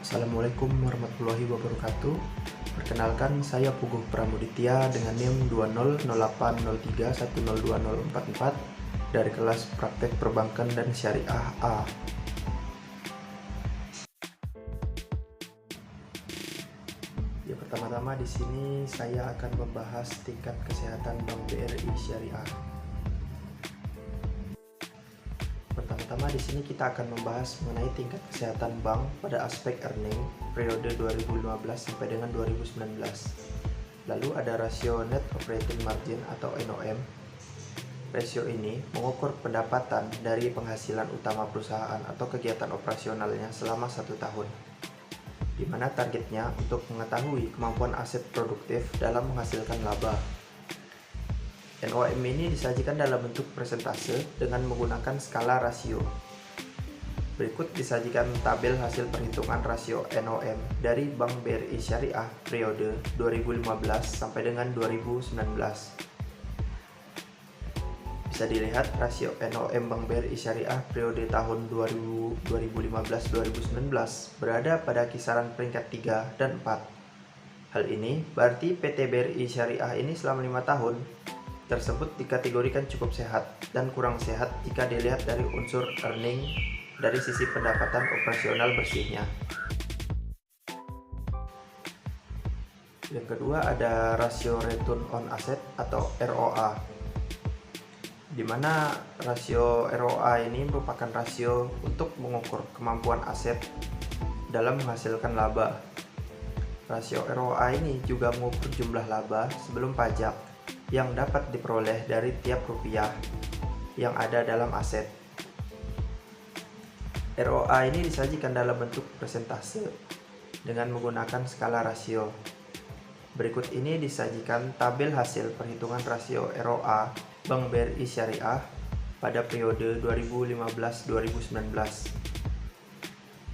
Assalamualaikum warahmatullahi wabarakatuh. Perkenalkan, saya Puguh Pramuditya dengan NIM 200803102044 dari kelas Praktek Perbankan dan Syariah A. Ya, pertama-tama di sini saya akan membahas tingkat kesehatan Bank BRI Syariah. Pertama-tama di sini kita akan membahas mengenai tingkat kesehatan bank pada aspek earning periode 2015 sampai dengan 2019. Lalu ada rasio net operating margin atau NOM. Rasio ini mengukur pendapatan dari penghasilan utama perusahaan atau kegiatan operasionalnya selama 1 tahun, di mana targetnya untuk mengetahui kemampuan aset produktif dalam menghasilkan laba. NOM ini disajikan dalam bentuk persentase dengan menggunakan skala rasio. Berikut disajikan tabel hasil perhitungan rasio NOM dari Bank BRI Syariah periode 2015 sampai dengan 2019. Bisa dilihat rasio NOM Bank BRI Syariah periode tahun 2015-2019 berada pada kisaran peringkat 3 dan 4. Hal ini berarti PT BRI Syariah ini selama 5 tahun tersebut dikategorikan cukup sehat dan kurang sehat jika dilihat dari unsur earning dari sisi pendapatan operasional bersihnya. Yang kedua ada rasio return on asset atau ROA, di mana rasio ROA ini merupakan rasio untuk mengukur kemampuan aset dalam menghasilkan laba. Rasio ROA ini juga mengukur jumlah laba sebelum pajak yang dapat diperoleh dari tiap rupiah yang ada dalam aset. ROA ini disajikan dalam bentuk persentase dengan menggunakan skala rasio. Berikut ini disajikan tabel hasil perhitungan rasio ROA Bank BRI Syariah pada periode 2015-2019.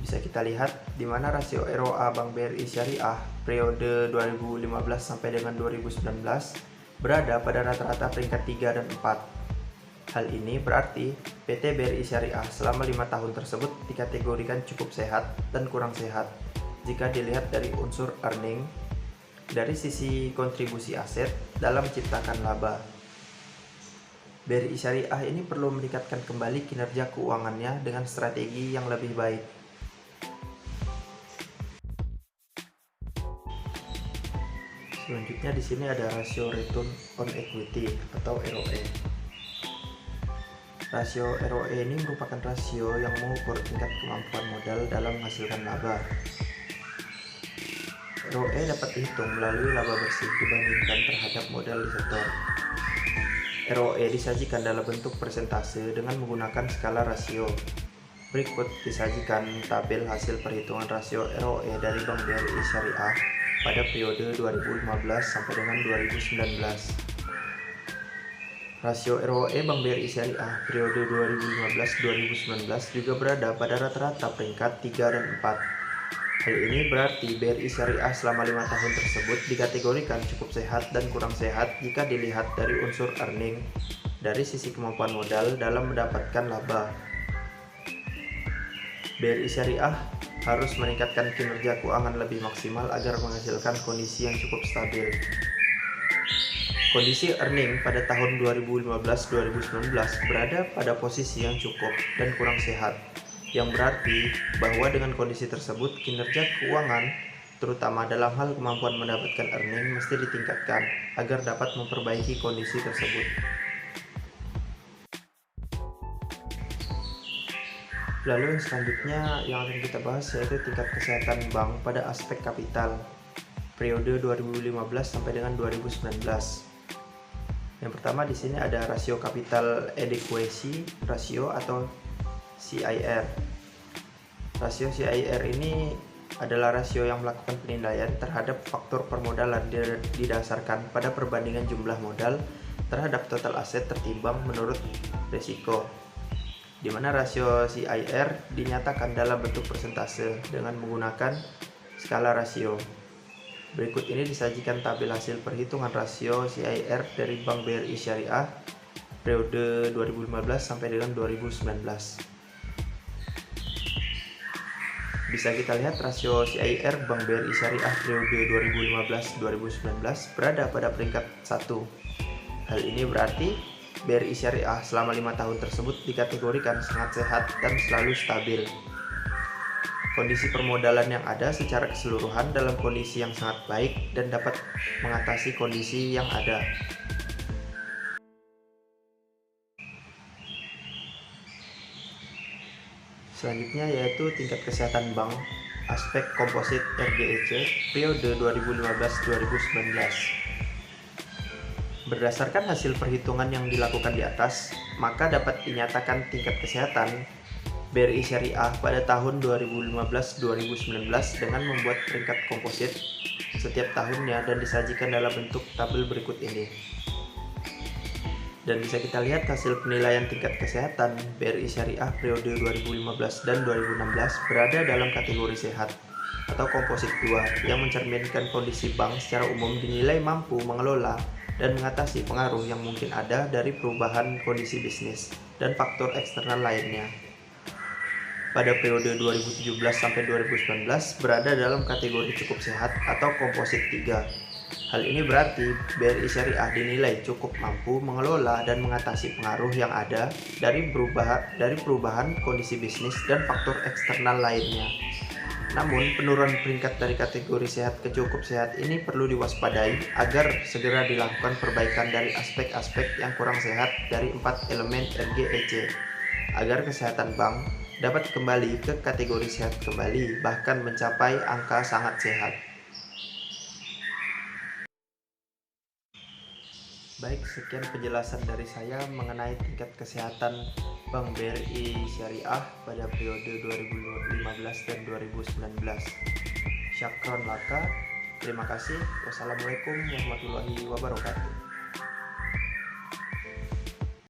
Bisa kita lihat di mana rasio ROA Bank BRI Syariah periode 2015 sampai dengan 2019 berada pada rata-rata peringkat 3 dan 4. Hal ini berarti PT BRI Syariah selama 5 tahun tersebut dikategorikan cukup sehat dan kurang sehat jika dilihat dari unsur earning dari sisi kontribusi aset dalam menciptakan laba. BRI Syariah ini perlu meningkatkan kembali kinerja keuangannya dengan strategi yang lebih baik. Selanjutnya di sini ada rasio return on equity atau ROE. Rasio ROE ini merupakan rasio yang mengukur tingkat kemampuan modal dalam menghasilkan laba. ROE dapat dihitung melalui laba bersih dibandingkan terhadap modal di sektor. ROE disajikan dalam bentuk persentase dengan menggunakan skala rasio. Berikut disajikan tabel hasil perhitungan rasio ROE dari Bank BRI Syariah pada periode 2015 sampai dengan 2019. Rasio ROE Bank BRI Syariah periode 2015-2019 juga berada pada rata-rata peringkat 3 dan 4. Hal ini berarti BRI Syariah selama 5 tahun tersebut dikategorikan cukup sehat dan kurang sehat jika dilihat dari unsur earning dari sisi kemampuan modal dalam mendapatkan laba. BRI Syariah harus meningkatkan kinerja keuangan lebih maksimal agar menghasilkan kondisi yang cukup stabil. Kondisi earning pada tahun 2015-2019 berada pada posisi yang cukup dan kurang sehat, yang berarti bahwa dengan kondisi tersebut kinerja keuangan, terutama dalam hal kemampuan mendapatkan earning, mesti ditingkatkan agar dapat memperbaiki kondisi tersebut. Lalu yang selanjutnya yang akan kita bahas yaitu tingkat kesehatan bank pada aspek kapital periode 2015 sampai dengan 2019. Yang pertama di sini ada rasio capital adequacy ratio atau CIR. Rasio CIR ini adalah rasio yang melakukan penilaian terhadap faktor permodalan didasarkan pada perbandingan jumlah modal terhadap total aset tertimbang menurut risiko, di mana rasio CIR dinyatakan dalam bentuk persentase dengan menggunakan skala rasio. Berikut ini disajikan tabel hasil perhitungan rasio CIR dari Bank BRI Syariah periode 2015 sampai dengan 2019. Bisa kita lihat rasio CIR Bank BRI Syariah periode 2015-2019 berada pada peringkat 1. Hal ini berarti BRI Syariah selama 5 tahun tersebut dikategorikan sangat sehat dan selalu stabil. Kondisi permodalan yang ada secara keseluruhan dalam kondisi yang sangat baik dan dapat mengatasi kondisi yang ada. Selanjutnya yaitu tingkat kesehatan bank, aspek komposit RGEC periode 2015-2019. Berdasarkan hasil perhitungan yang dilakukan di atas, maka dapat dinyatakan tingkat kesehatan BRI Syariah pada tahun 2015-2019 dengan membuat peringkat komposit setiap tahunnya dan disajikan dalam bentuk tabel berikut ini. Dan bisa kita lihat hasil penilaian tingkat kesehatan BRI Syariah periode 2015 dan 2016 berada dalam kategori sehat atau komposit 2 yang mencerminkan kondisi bank secara umum dinilai mampu mengelola dan mengatasi pengaruh yang mungkin ada dari perubahan kondisi bisnis dan faktor eksternal lainnya. Pada periode 2017 sampai 2019 berada dalam kategori cukup sehat atau komposit 3. Hal ini berarti BRI Syariah dinilai cukup mampu mengelola dan mengatasi pengaruh yang ada dari perubahan kondisi bisnis dan faktor eksternal lainnya. Namun, penurunan peringkat dari kategori sehat ke cukup sehat ini perlu diwaspadai agar segera dilakukan perbaikan dari aspek-aspek yang kurang sehat dari 4 elemen RGEC agar kesehatan bank dapat kembali ke kategori sehat kembali, bahkan mencapai angka sangat sehat. Baik, sekian penjelasan dari saya mengenai tingkat kesehatan Bank BRI Syariah pada periode 2015 dan 2019. Syakron laka, terima kasih. Wassalamualaikum warahmatullahi wabarakatuh.